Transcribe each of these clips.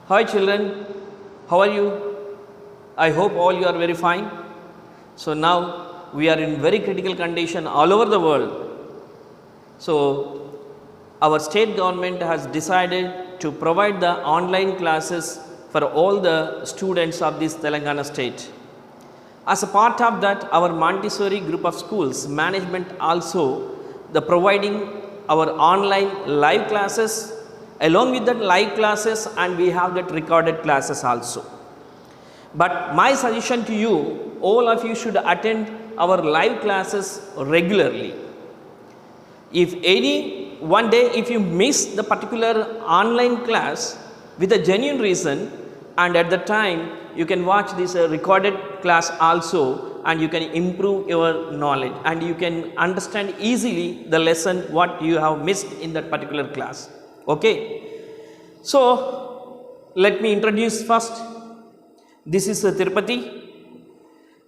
Hi children, how are you? I hope all you are very fine. So now we are in very critical condition all over the world. So our state government has decided to provide the online classes for all the students of this Telangana state. As a part of that, our Montessori group of schools management also the providing our online live classes. Along with that live classes, and we have that recorded classes also. But my suggestion to you, all of you should attend our live classes regularly. If any one day if you miss the particular online class with a genuine reason, and at the time you can watch this recorded class also, and you can improve your knowledge and you can understand easily the lesson what you have missed in that particular class. Okay. So let me introduce first. This is Tirupati,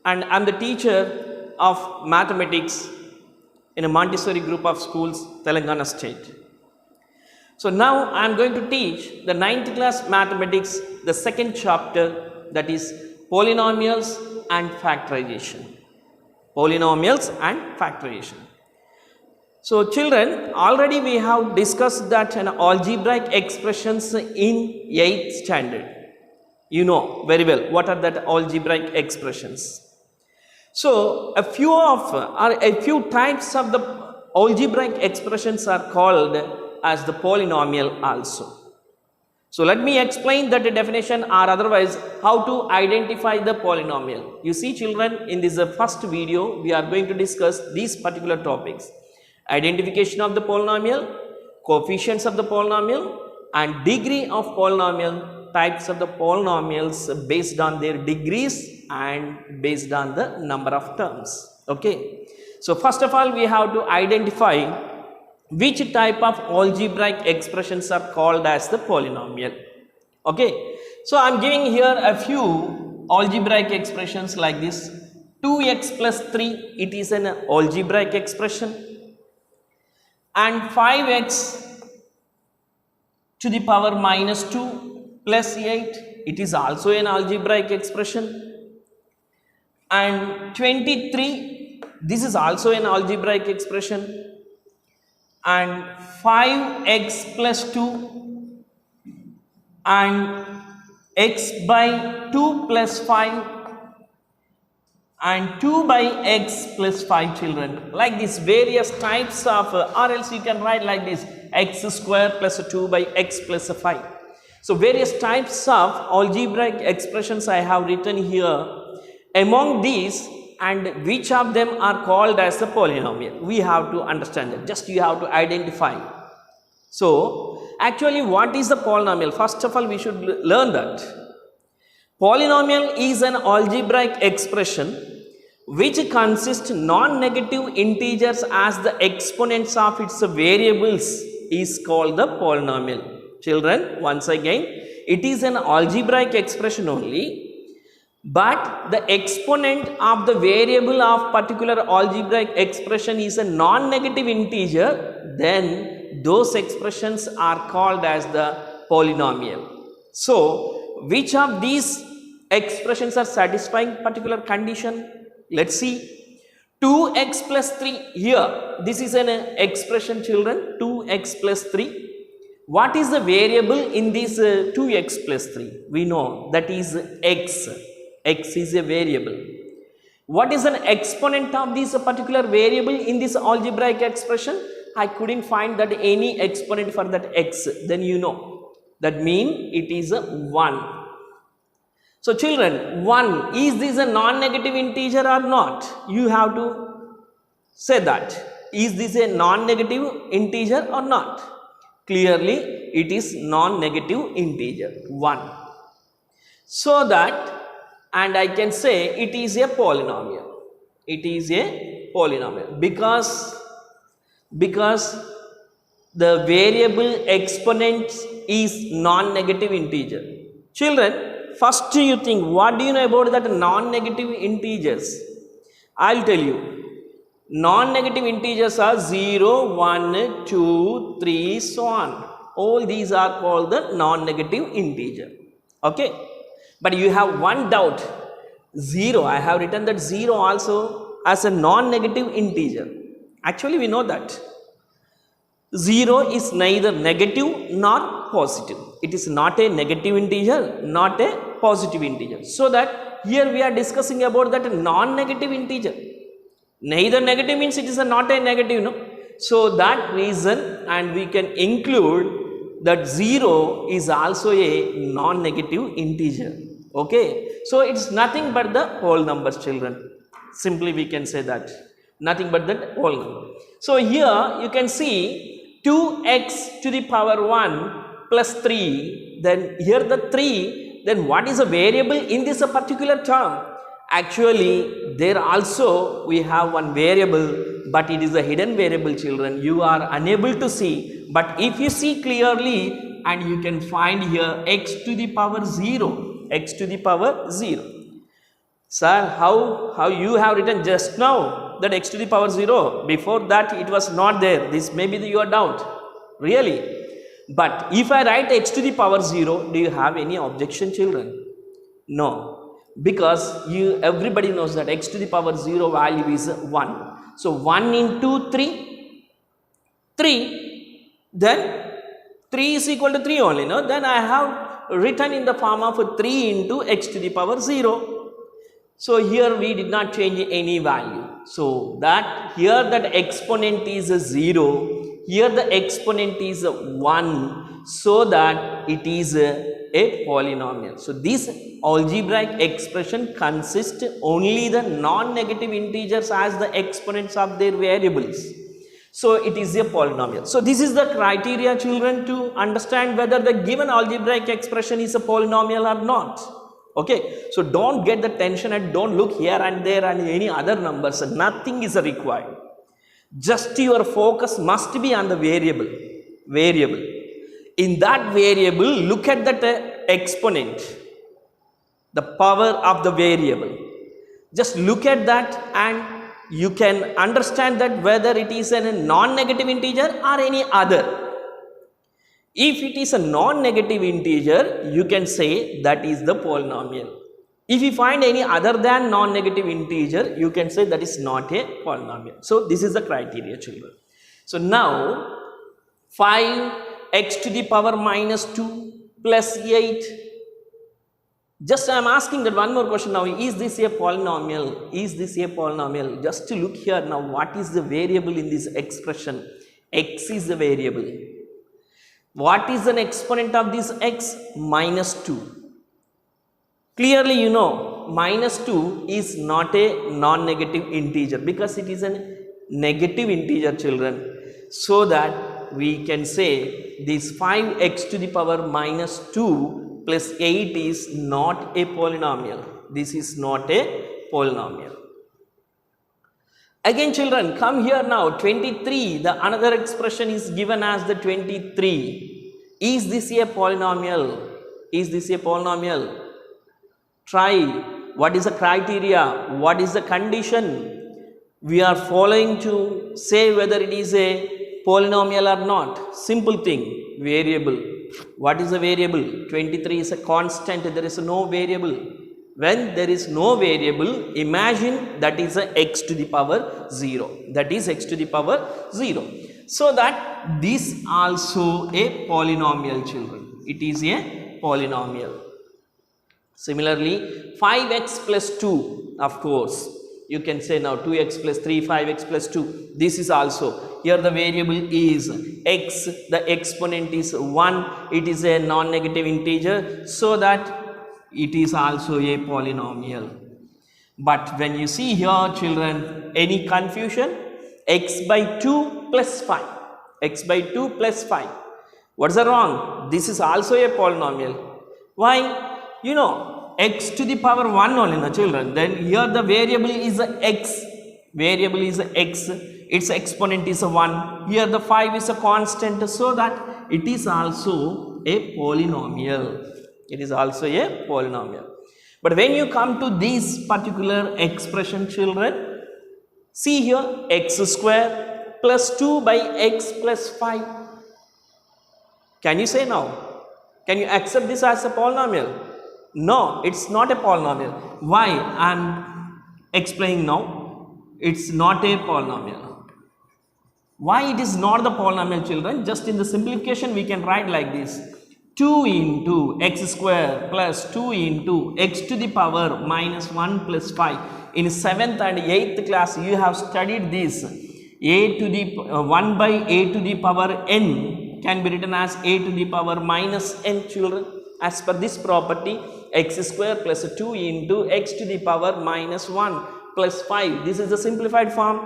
and I am the teacher of mathematics in a Montessori group of schools, Telangana state. So now I am going to teach the 9th class mathematics, the second chapter, that is polynomials and factorization. Polynomials and factorization. So children, already we have discussed that an algebraic expressions in 8th standard. You know very well what are that algebraic expressions. So a few types of the algebraic expressions are called as the polynomial also. So let me explain that definition, or otherwise how to identify the polynomial. You see children, in this first video we are going to discuss these particular topics: identification of the polynomial, coefficients of the polynomial, and degree of polynomial, types of the polynomials based on their degrees and based on the number of terms. Okay. So first of all we have to identify which type of algebraic expressions are called as the polynomial. Okay. So I am giving here a few algebraic expressions like this. 2x plus 3, it is an algebraic expression, and 5x to the power minus 2 plus 8, it is also an algebraic expression, and 23, this is also an algebraic expression, and 5x plus 2 and x by 2 plus 5 and 2 by x plus 5 children. Like this various types of or else you can write like this: x square plus 2 by x plus 5. So various types of algebraic expressions I have written here. Among these, and which of them are called as the polynomial, we have to understand that. Just you have to identify. So actually what is the polynomial? First of all we should learn that polynomial is an algebraic expression which consists non-negative integers as the exponents of its variables is called the polynomial. Children, once again, it is an algebraic expression only, but the exponent of the variable of particular algebraic expression is a non-negative integer, then those expressions are called as the polynomial. So which of these expressions are satisfying particular condition? Let's see. 2x plus 3, here this is an expression children, 2x plus 3. What is the variable in this 2x plus 3? We know that is x. X is a variable. What is an exponent of this particular variable in this algebraic expression? I couldn't find that any exponent for that x. Then you know that mean it is a 1. So children, 1, is this a non-negative integer or not? You have to say that. Is this a non-negative integer or not? Clearly it is non-negative integer 1. So that, and I can say it is a polynomial. It is a polynomial because the variable exponent is non-negative integer. Children, first you think, what do you know about that non-negative integers? I will tell you. Non-negative integers are 0, 1, 2, 3, so on. All these are called the non-negative integer. Okay, but you have one doubt. 0, I have written that 0 also as a non-negative integer. Actually, we know that 0 is neither negative nor positive. It is not a negative integer, not a positive integer. So that here we are discussing about that non-negative integer. Neither negative means it is not a negative, no. So that reason, and we can include that 0 is also a non-negative integer. Okay, so it's nothing but the whole numbers, children. Simply we can say that nothing but that whole number. So here you can see 2x to the power 1 plus 3. Then here the 3. Then what is a variable in this particular term? Actually, there also we have one variable, but it is a hidden variable, children. You are unable to see, but if you see clearly, and you can find here x to the power 0, x to the power 0. Sir, how you have written just now that x to the power 0? Before that it was not there. This may be your doubt, really. But if I write x to the power 0, do you have any objection, children? No. Because everybody knows that x to the power 0 value is 1. So 1 into 3, 3, then 3 is equal to 3 only, no? Then I have written in the form of 3 into x to the power 0. So here we did not change any value. So that here that exponent is 0, here the exponent is 1, so that it is a polynomial. So this algebraic expression consists only the non-negative integers as the exponents of their variables. So it is a polynomial. So this is the criteria, children, to understand whether the given algebraic expression is a polynomial or not. Okay, so don't get the tension and don't look here and there and any other numbers. Nothing is required. Just your focus must be on the variable. In that variable, look at that exponent, the power of the variable. Just look at that and you can understand that whether it is a non-negative integer or any other. If it is a non-negative integer, you can say that is the polynomial. If you find any other than non-negative integer, you can say that is not a polynomial. So this is the criteria, children. So now 5x to the power minus 2 plus 8. Just I am asking that one more question now. Is this a polynomial? Is this a polynomial? Just to look here now, what is the variable in this expression? X is the variable. What is an exponent of this x? Minus 2. Clearly you know minus 2 is not a non-negative integer because it is a negative integer, children. So that we can say this 5x to the power minus 2 plus 8 is not a polynomial. This is not a polynomial. Again, children, come here now. 23, the another expression is given as the 23. Is this a polynomial? Is this a polynomial? Try. What is the criteria? What is the condition we are following to say whether it is a polynomial or not? Simple thing, variable. What is a variable? 23 is a constant. There is no variable. When there is no variable, imagine that is a x to the power 0. That is x to the power 0. So that this also a polynomial, children. It is a polynomial. Similarly, 5x plus 2, of course, you can say now 2x plus 3, 5x plus 2. This is also, here the variable is x, the exponent is 1, it is a non-negative integer, so that it is also a polynomial. But when you see here, children, any confusion? X by 2 plus 5. X by 2 plus 5. What's the wrong? This is also a polynomial. Why? You know, x to the power 1 only, no, children. Then here the variable is x. Variable is x. Its exponent is 1. Here the 5 is a constant, so that it is also a polynomial. It is also a polynomial. But when you come to this particular expression, children, see here x square plus 2 by x plus 5. Can you say now? Can you accept this as a polynomial? No, it's not a polynomial. Why? I'm explaining now. It's not a polynomial. Why it is not the polynomial, children? Just in the simplification we can write like this: 2 into x square plus 2 into x to the power minus 1 plus 5. In 7th and 8th class you have studied this. A to the 1 by a to the power n can be written as a to the power minus n, children. As per this property, x square plus 2 into x to the power minus 1 plus 5. This is the simplified form.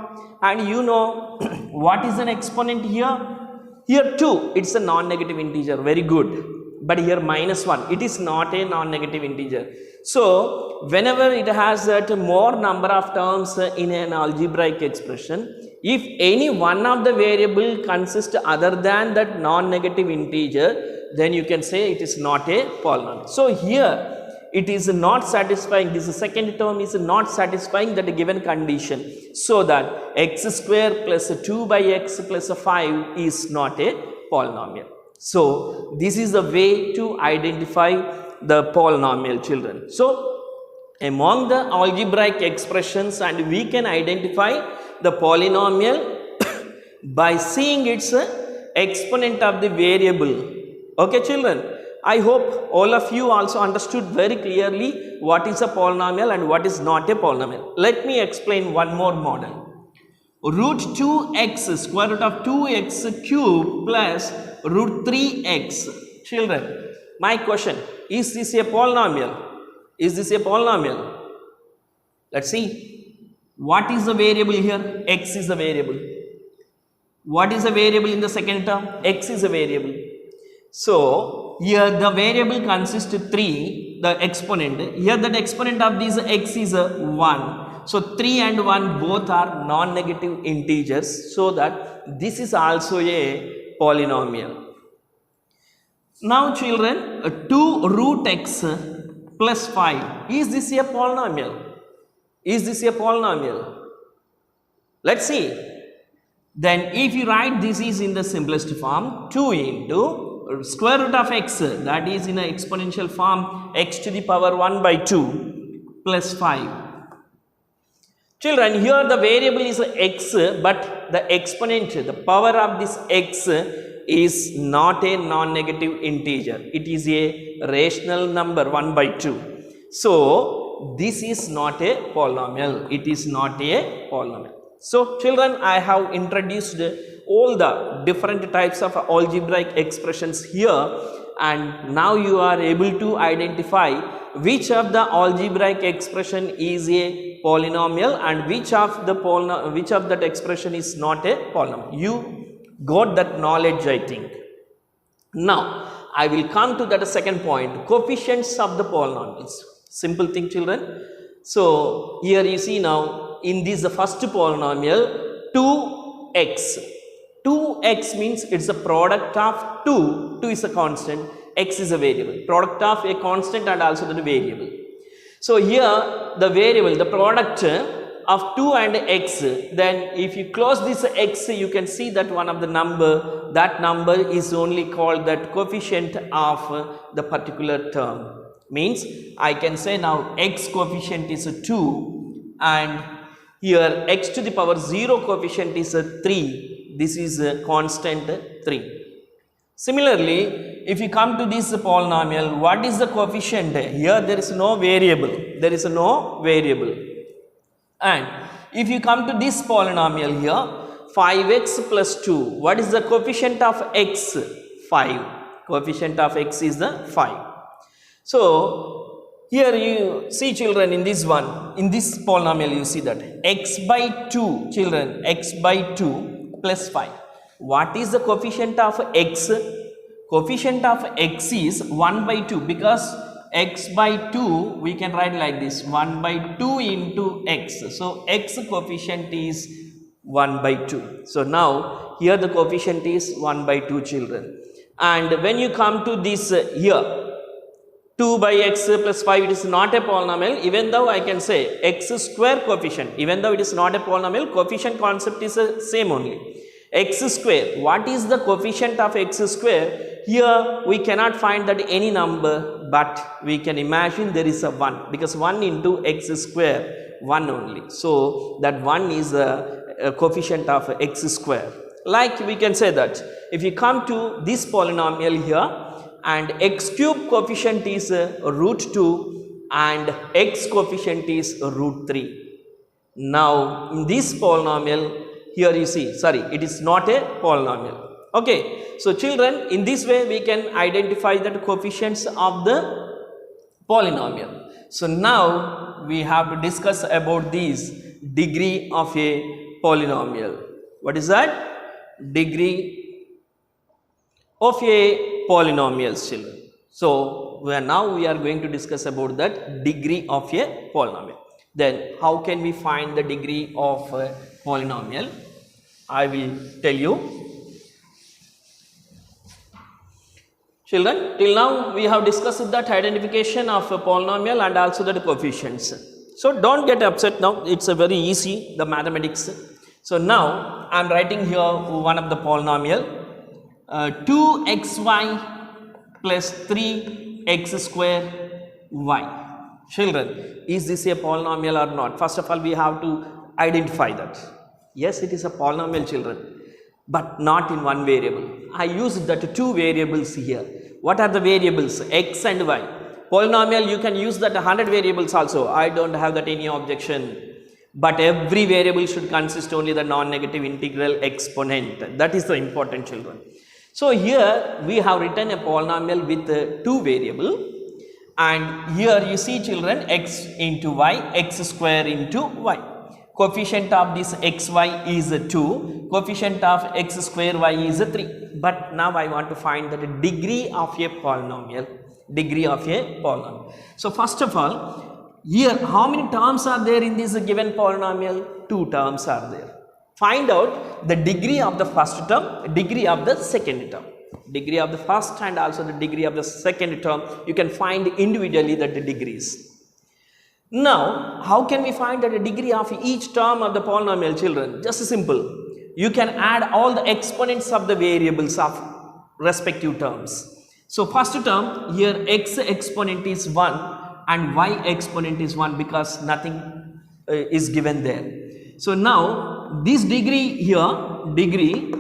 And you know what is an exponent here? Here 2, it's a non-negative integer. Very good. But here minus 1, it is not a non-negative integer. So whenever it has that more number of terms in an algebraic expression, if any one of the variable consists other than that non-negative integer, then you can say it is not a polynomial. So here it is not satisfying, this second term is not satisfying that given condition, so that x square plus 2 by x plus 5 is not a polynomial. So this is the way to identify the polynomial, children. So among the algebraic expressions, and we can identify the polynomial by seeing its exponent of the variable. Okay, children, I hope all of you also understood very clearly what is a polynomial and what is not a polynomial. Let me explain one more model. Root 2x square root of 2x cube plus root 3x. Children, my question, is this a polynomial? Is this a polynomial? Let's see. What is the variable here? X is the variable. What is the variable in the second term? X is a variable. So here the variable consists of 3, the exponent. Here the exponent of this x is 1. So 3 and 1 both are non-negative integers, so that this is also a polynomial. Now children, 2 root x plus 5, is this a polynomial? Is this a polynomial? Let's see. Then if you write this is in the simplest form, 2 into square root of x, that is in an exponential form, x to the power 1 by 2 plus 5. Children, here the variable is x, but the exponent, the power of this x is not a non-negative integer. It is a rational number 1 by 2. So this is not a polynomial. It is not a polynomial. So children, I have introduced all the different types of algebraic expressions here, and now you are able to identify which of the algebraic expression is a polynomial and which of that expression is not a polynomial. You got that knowledge, I think. Now I will come to that second point, coefficients of the polynomials. Simple thing, children. So here you see, now in this the first polynomial 2x. 2x means it's a product of 2. 2 is a constant, x is a variable. Product of a constant and also the variable. So here the variable, the product of 2 and x, then if you close this x, you can see that one of the number, that number is only called that coefficient of the particular term. Means I can say now x coefficient is 2 and here x to the power 0 coefficient is 3. This is a constant 3. Similarly, if you come to this polynomial, what is the coefficient? Here there is no variable. There is no variable. And if you come to this polynomial here, 5x plus 2, what is the coefficient of x? 5. Coefficient of x is the 5. So here you see, children, in this one, in this polynomial you see that x by 2, children, x by 2 plus 5. What is the coefficient of x? Coefficient of x is 1 by 2, because x by 2 we can write like this, 1 by 2 into x. So x coefficient is 1 by 2. So now here the coefficient is 1 by 2, children. And when you come to this here, 2 by x plus 5, it is not a polynomial, even though I can say x square coefficient. Even though it is not a polynomial, coefficient concept is the same only. X square, what is the coefficient of x square? here we cannot find that any number, but we can imagine there is a 1, because 1 into x square 1 only. So that 1 is a coefficient of x square. Like we can say that if you come to this polynomial here, and x cube coefficient is root 2 and x coefficient is root 3. Now in this polynomial, here you see, sorry, it is not a polynomial. Okay, so children, in this way we can identify the coefficients of the polynomial. So now we have to discuss about this degree of a polynomial. What is that? Degree of a polynomial, children. So now we are going to discuss about that degree of a polynomial. Then how can we find the degree of a polynomial? I will tell you. Children, till now we have discussed that identification of a polynomial and also the coefficients. So don't get upset now, it's a very easy, the mathematics. So now I am writing here one of the polynomial, 2xy plus 3x square y. Children, is this a polynomial or not? First of all, we have to identify that. Yes, it is a polynomial, children, but not in one variable. I used that two variables here. What are the variables? X and y. Polynomial, you can use that 100 variables also. I don't have that any objection. But every variable should consist only the non-negative integral exponent. That is the important, children. So here we have written a polynomial with two variable, and here you see, children, x into y, x square into y. Coefficient of this xy is 2, coefficient of x square y is 3. But now I want to find the degree of a polynomial. Degree of a polynomial. So first of all, here how many terms are there in this given polynomial? 2 terms are there. Find out the degree of the first term, degree of the second term. Degree of the first and also the degree of the second term, you can find individually the degrees. Now, how can we find the degree of each term of the polynomial, children? Just simple. You can add all the exponents of the variables of respective terms. So first term, here x exponent is 1 and y exponent is 1 because nothing is given there. So now this degree here, degree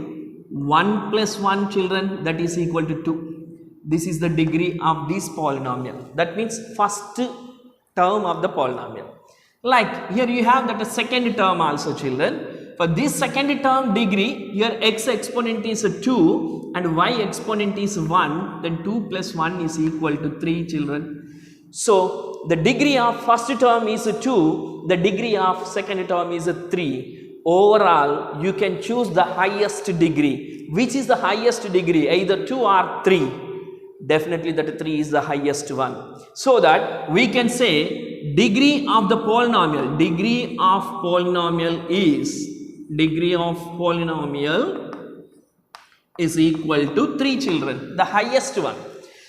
1 plus 1, children, that is equal to 2. This is the degree of this polynomial. That means first term of the polynomial. Like here you have that a second term also, children. For this second term degree, here x exponent is 2 and y exponent is 1, then 2 plus 1 is equal to 3, children. So the degree of first term is 2, the degree of second term is 3. Overall, you can choose the highest degree. Which is the highest degree? Either 2 or 3. Definitely that 3 is the highest one. So that we can say degree of the polynomial. Degree of polynomial is equal to 3, children. The highest one.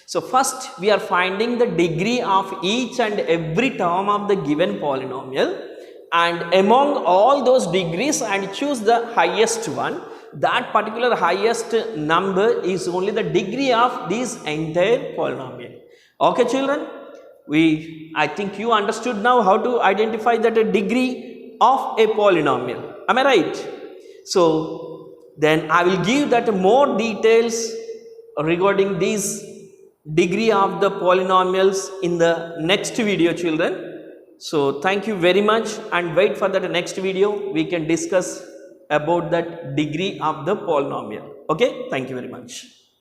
So first we are finding the degree of each and every term of the given polynomial, and among all those degrees and choose the highest one. That particular highest number is only the degree of this entire polynomial. Okay, children, I think you understood now how to identify that a degree of a polynomial. Am I right? So then I will give that more details regarding this degree of the polynomials in the next video, children. So thank you very much, and wait for that next video. We can discuss about that degree of the polynomial. Okay, thank you very much.